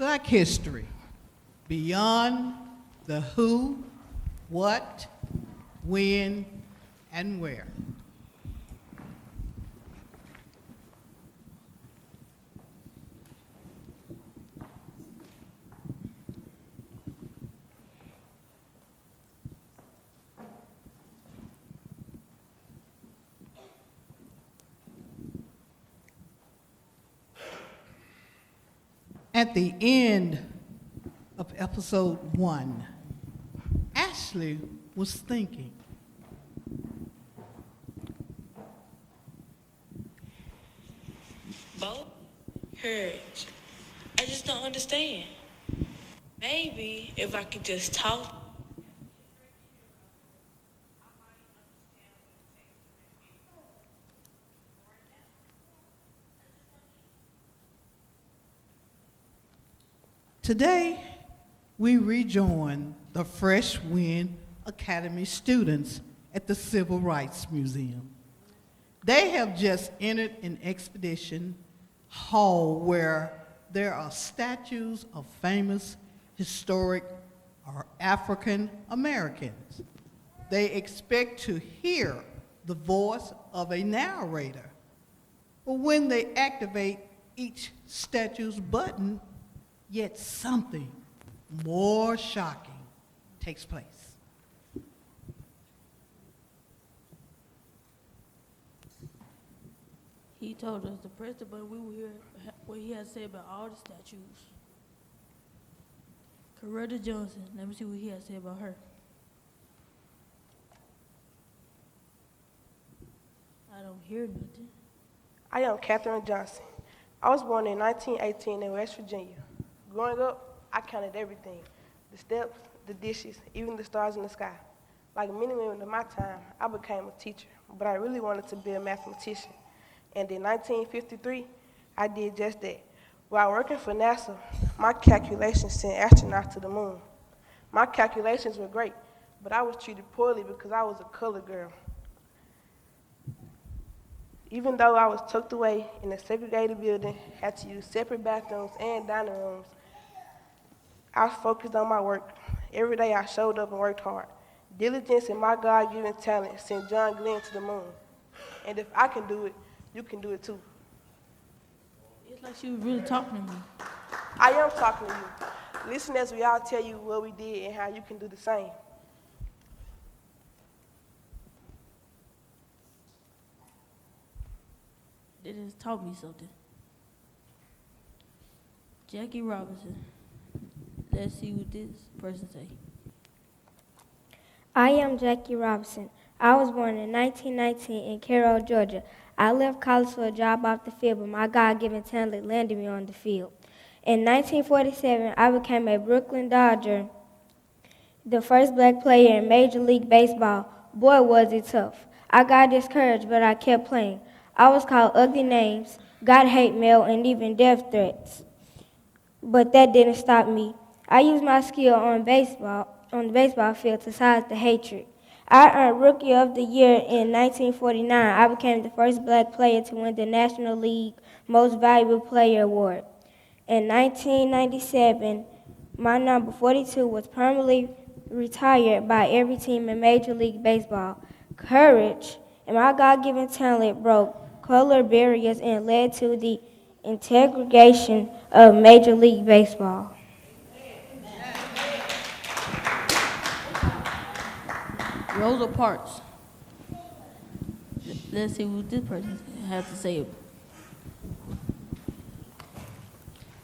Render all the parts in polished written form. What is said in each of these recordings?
Black history, beyond the who, what, when, and where. At the end of episode 1, Ashley was thinking, Both hurts. I just don't understand. Maybe if I could just talk. today we rejoin the Fresh Wind Academy students at the Civil Rights Museum. They have just entered an expedition hall where there are statues of famous historic or African Americans. They expect to hear the voice of a narrator. But when they activate each statue's button, yet something more shocking takes place. He told us to press the button. We will hear what he has to say about all the statues. Coretta Johnson. Let me see what he has to say about her. I don't hear nothing. I am Katherine Johnson. I was born in 1918 in West Virginia. Growing up, I counted everything, the steps, the dishes, even the stars in the sky. Like many women of my time, I became a teacher, but I really wanted to be a mathematician. And in 1953, I did just that. While working for NASA, my calculations sent astronauts to the moon. My calculations were great, but I was treated poorly because I was a colored girl. Even though I was tucked away in a segregated building, had to use separate bathrooms and dining rooms, I was focused on my work. Every day I showed up and worked hard. Diligence and my God-given talent sent John Glenn to the moon. And if I can do it, you can do it too. It's like she was really talking to me. I am talking to you. Listen as we all tell you what we did and how you can do the same. They just taught me something. Jackie Robinson. Let's see what this person say. I am Jackie Robinson. I was born in 1919 in Carroll, Georgia. I left college for a job off the field, but my God-given talent landed me on the field. In 1947, I became a Brooklyn Dodger, the first black player in Major League Baseball. Boy, was it tough. I got discouraged, but I kept playing. I was called ugly names, got hate mail, and even death threats. But that didn't stop me. I used my skill on the baseball field to silence the hatred. I earned Rookie of the Year in 1949. I became the first black player to win the National League Most Valuable Player Award. In 1997, my number 42 was permanently retired by every team in Major League Baseball. Courage and my God-given talent broke color barriers and led to the integration of Major League Baseball. Rosa Parks. Let's see what this person has to say.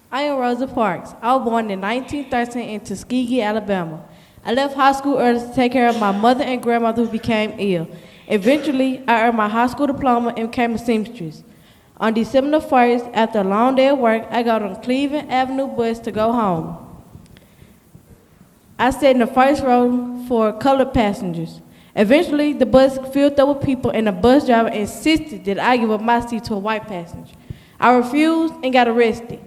I am Rosa Parks. I was born in 1913 in Tuskegee, Alabama. I left high school early to take care of my mother and grandmother who became ill. Eventually, I earned my high school diploma and became a seamstress. On December 1st, after a long day of work, I got on Cleveland Avenue bus to go home. I sat in the first row for colored passengers. Eventually, the bus filled up with people, and the bus driver insisted that I give up my seat to a white passenger. I refused and got arrested.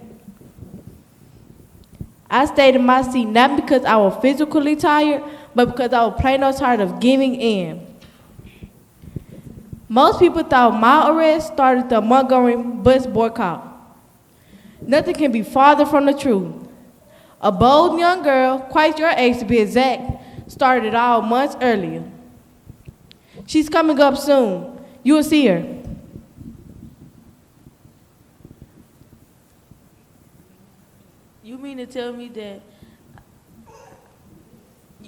I stayed in my seat not because I was physically tired, but because I was plain old tired of giving in. Most people thought my arrest started the Montgomery bus boycott. Nothing can be farther from the truth. A bold young girl, quite your age to be exact, started it all months earlier. She's coming up soon. You will see her. You mean to tell me that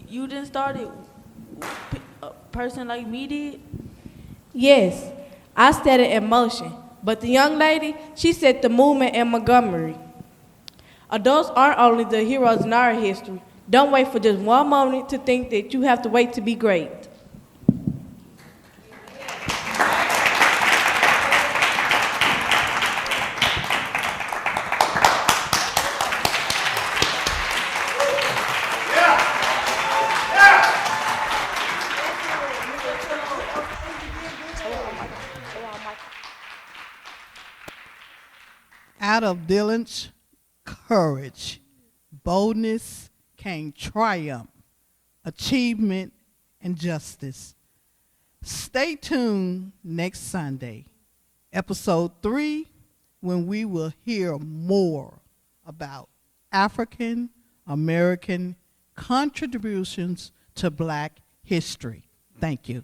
you didn't start it? A person like me did? Yes, I set it in motion, but the young lady, she set the movement in Montgomery. Adults aren't only the heroes in our history. Don't wait for just one moment to think that you have to wait to be great. Out of Dylan's courage, boldness came triumph, achievement, and justice. Stay tuned next Sunday, episode 3, when we will hear more about African American contributions to Black history. Thank you.